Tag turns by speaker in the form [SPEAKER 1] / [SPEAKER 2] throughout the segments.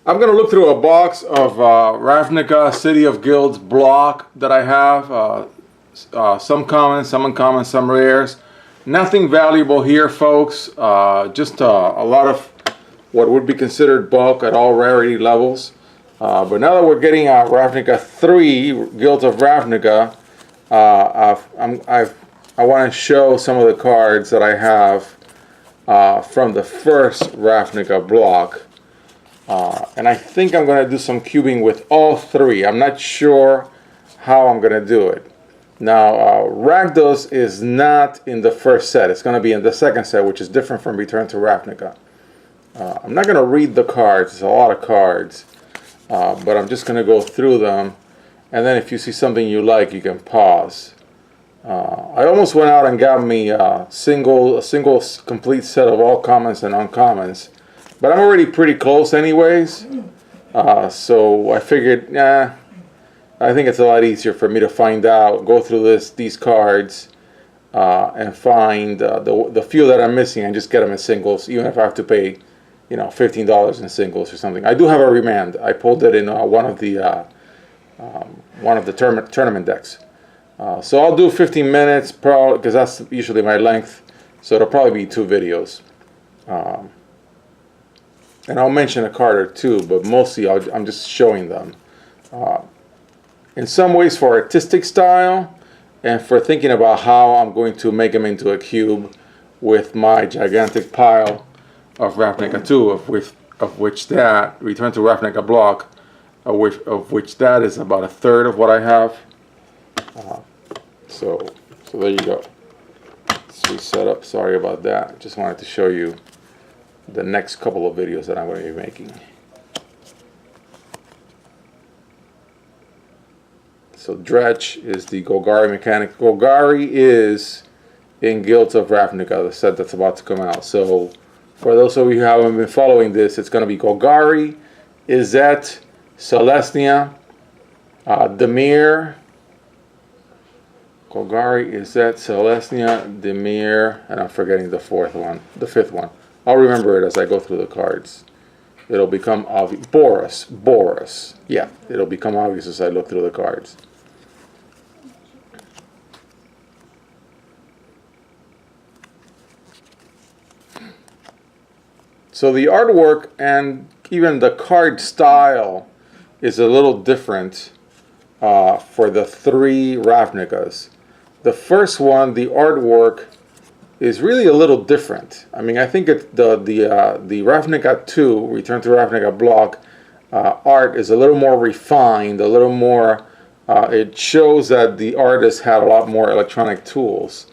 [SPEAKER 1] I'm going to look through a box of Ravnica City of Guilds block that I have. Some common, some uncommon, some rares. Nothing valuable here, folks. Just a lot of what would be considered bulk at all rarity levels. But now that we're getting Ravnica III, Guilds of Ravnica, I want to show some of the cards that I have from the first Ravnica block. And I think I'm going to do some cubing with all three. I'm not sure how I'm going to do it. Now, Rakdos is not in the first set. It's going to be in the second set, which is different from Return to Ravnica. I'm not going to read the cards. It's a lot of cards. But I'm just going to go through them. And then if you see something you like, you can pause. I almost went out and got me a single complete set of all commons and uncommons. But I'm already pretty close anyways, so I figured, I think it's a lot easier for me to find out, go through these cards, and find the few that I'm missing and just get them in singles, even if I have to pay, $15 in singles or something. I do have a remand. I pulled it in one of the tournament decks. So I'll do 15 minutes, probably, because that's usually my length. So it'll probably be 2 videos. And I'll mention a card or two, but mostly I'm just showing them. In some ways for artistic style, and for thinking about how I'm going to make them into a cube with my gigantic pile of Ravnica II, of which that Return to Ravnica block, of which that is about 1/3 of what I have. So there you go. Let's reset up. Sorry about that. Just wanted to show you the next couple of videos that I'm going to be making. So Dredge is the Golgari mechanic. Golgari is in Guilds of Ravnica, the set that's about to come out. So for those of you who haven't been following this, it's going to be Golgari, Izzet, Celestia, Dimir, Golgari, Izzet, Celestia, Dimir, and I'm forgetting the fifth one. I'll remember it as I go through the cards. It'll become obvious. Boris. Yeah, it'll become obvious as I look through the cards. So the artwork and even the card style is a little different for the 3 Ravnicas. The first one, the artwork is really a little different. I mean, I think the Ravnica II, Return to Ravnica block, art is a little more refined, a little more, it shows that the artist had a lot more electronic tools.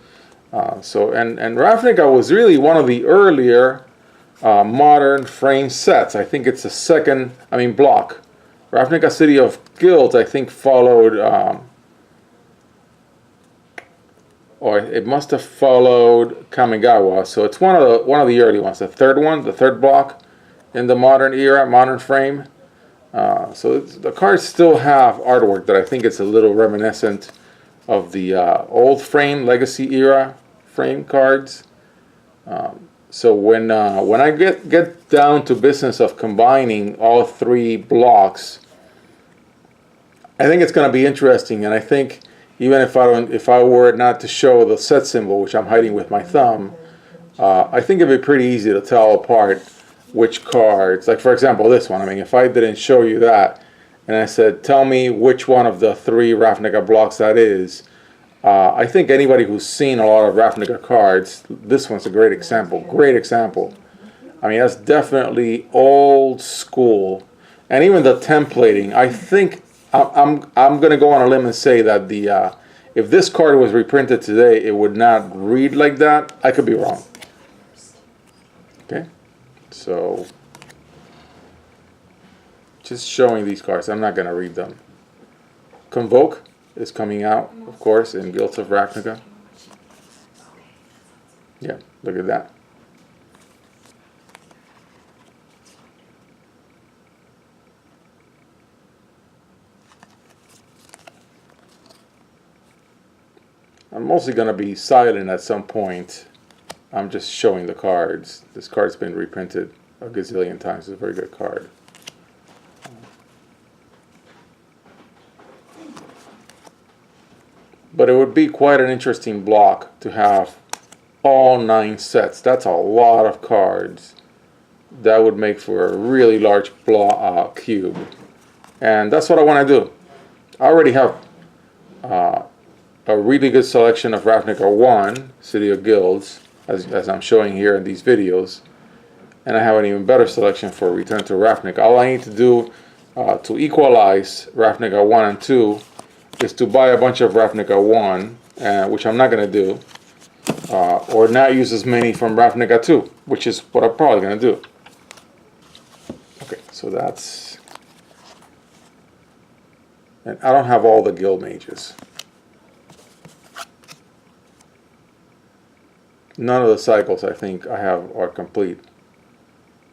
[SPEAKER 1] And Ravnica was really one of the earlier modern frame sets. I think it's the second, block. Ravnica City of Guilds, I think, followed, or it must have followed Kamigawa. So it's one of the early ones, the third block in the modern era, modern frame. So the cards still have artwork that I think it's a little reminiscent of the old frame, legacy era frame cards. So when I get down to business of combining all 3 blocks, I think it's going to be interesting, and I think even if I were not to show the set symbol, which I'm hiding with my thumb, I think it'd be pretty easy to tell apart which cards. Like for example, this one. If I didn't show you that, and I said, tell me which one of the 3 Ravnica blocks that is, I think anybody who's seen a lot of Ravnica cards, this one's a great example. Great example. That's definitely old school, and even the templating. I think I'm going to go on a limb and say that if this card was reprinted today, it would not read like that. I could be wrong. Okay, so just showing these cards. I'm not going to read them. Convoke is coming out, of course, in Guilds of Ravnica. Yeah, look at that. I'm mostly going to be silent at some point. I'm just showing the cards. This card's been reprinted a gazillion times. It's a very good card. But it would be quite an interesting block to have all 9 sets. That's a lot of cards. That would make for a really large cube. And that's what I want to do. I already have a really good selection of Ravnica I, City of Guilds, as I'm showing here in these videos. And I have an even better selection for Return to Ravnica. All I need to do to equalize Ravnica 1 and 2 is to buy a bunch of Ravnica 1, which I'm not going to do, or not use as many from Ravnica 2, which is what I'm probably going to do. Okay, so that's... And I don't have all the guild mages. None of the cycles I think I have are complete.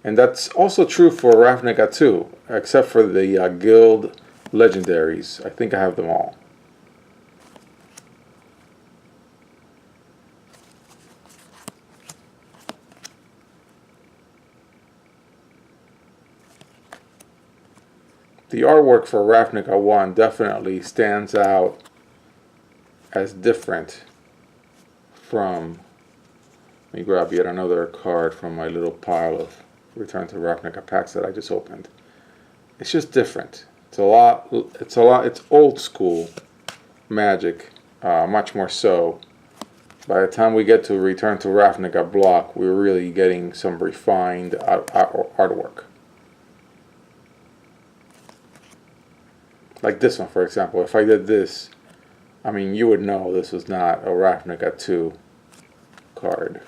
[SPEAKER 1] And that's also true for Ravnica 2, except for the guild legendaries. I think I have them all. The artwork for Ravnica 1 definitely stands out as different from... Let me grab yet another card from my little pile of Return to Ravnica packs that I just opened. It's just different. It's old school Magic, much more so. By the time we get to Return to Ravnica block, we're really getting some refined artwork. Like this one, for example. If I did this, I mean, you would know this was not a Ravnica 2 card.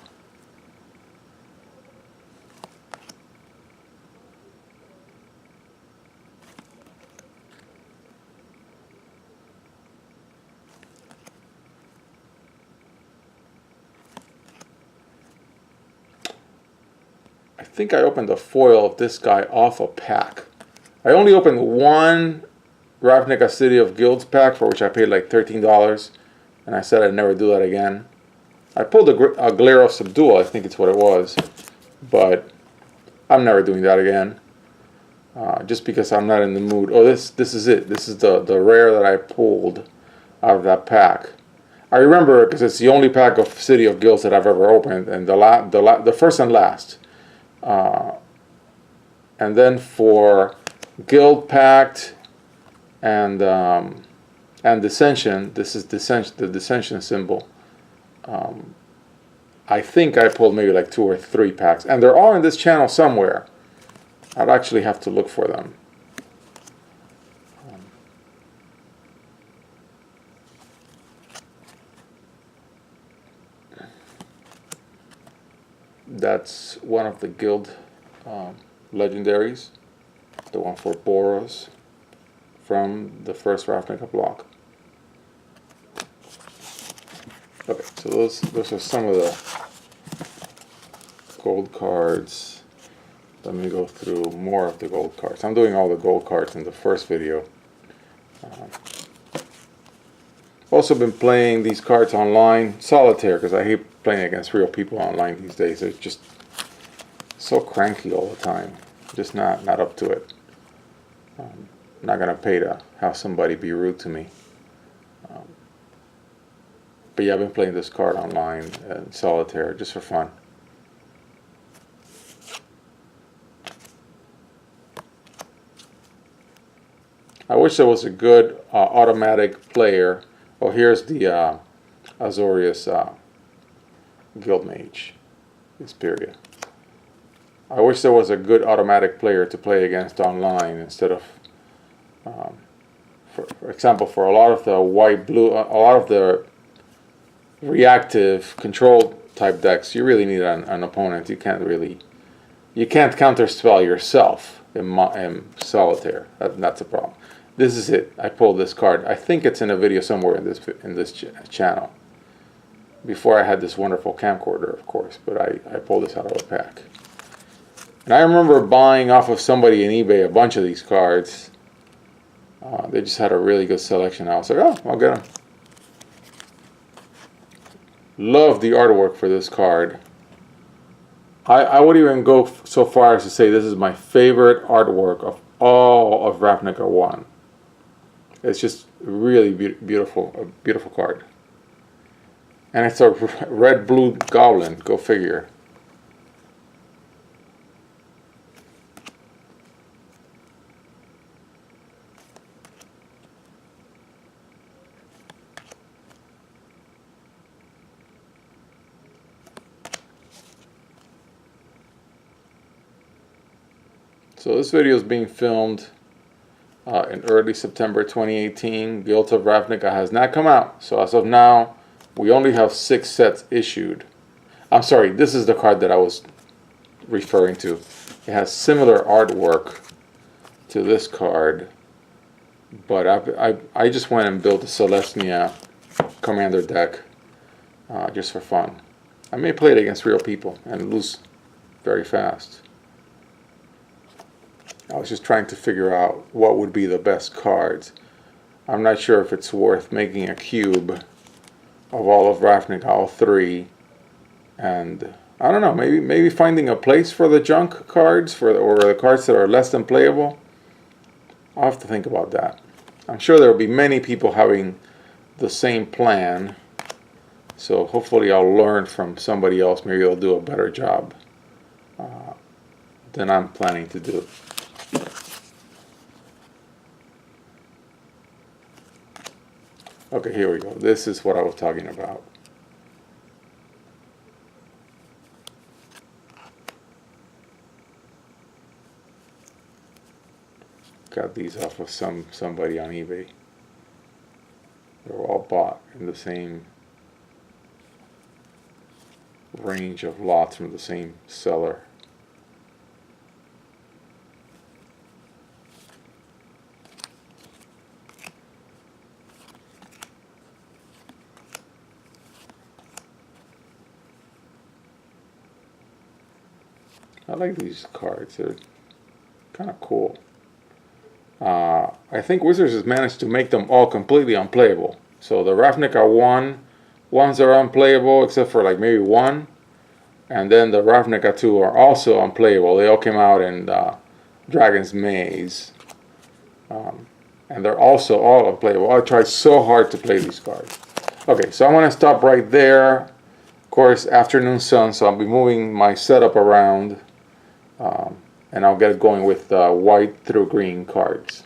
[SPEAKER 1] I think I opened the foil of this guy off a pack. I only opened one Ravnica City of Guilds pack, for which I paid like $13, and I said I'd never do that again. I pulled a Glare of Subdual, I think it's what it was, but I'm never doing that again, just because I'm not in the mood. Oh, this is it. This is the rare that I pulled out of that pack. I remember it because it's the only pack of City of Guilds that I've ever opened, and the first and last. And then for Guild Pact and Dissension, this is the Dissension symbol. I think I pulled maybe like 2 or 3 packs, and they're all in this channel somewhere. I'd actually have to look for them. That's one of the guild legendaries, the one for Boros from the first Ravnica block. Okay, so those are some of the gold cards. Let me go through more of the gold cards. I'm doing all the gold cards in the first video. Also been playing these cards online, solitaire, because I hate playing against real people online these days. They're just so cranky all the time. Just not up to it. Not gonna pay to have somebody be rude to me. But yeah, I've been playing this card online in solitaire just for fun. I wish there was a good automatic player. Oh, here's the Azorius Guild Mage, Xperia. I wish there was a good automatic player to play against online instead of, for example, for a lot of the white-blue, a lot of the reactive control type decks, you really need an opponent. You can't counterspell yourself in solitaire. That's a problem. This is it. I pulled this card. I think it's in a video somewhere in this channel. Before I had this wonderful camcorder, of course, but I pulled this out of a pack. And I remember buying off of somebody on eBay a bunch of these cards. They just had a really good selection. I was like, oh, I'll get them. Love the artwork for this card. I would even go so far as to say this is my favorite artwork of all of Ravnica 1. It's just really beautiful, a beautiful card. And it's a red-blue goblin. Go figure. So this video is being filmed in early September 2018. Guild of Ravnica has not come out. So as of now, we only have 6 sets issued. I'm sorry, this is the card that I was referring to. It has similar artwork to this card, but I just went and built a Celestia Commander deck just for fun. I may play it against real people and lose very fast. I was just trying to figure out what would be the best cards. I'm not sure if it's worth making a cube of all of Ravnica, all 3, and I don't know, maybe finding a place for the junk cards, or the cards that are less than playable. I'll have to think about that. I'm sure there will be many people having the same plan, so hopefully I'll learn from somebody else. Maybe they'll do a better job than I'm planning to do. Okay, here we go. This is what I was talking about. Got these off of somebody on eBay. They were all bought in the same range of lots from the same seller. I like these cards. They're kind of cool. I think Wizards has managed to make them all completely unplayable. So the Ravnica I ones are unplayable except for like maybe one. And then the Ravnica II are also unplayable. They all came out in Dragon's Maze. And they're also all unplayable. I tried so hard to play these cards. Okay, so I'm going to stop right there. Of course, afternoon sun, so I'll be moving my setup around. And I'll get going with white through green cards.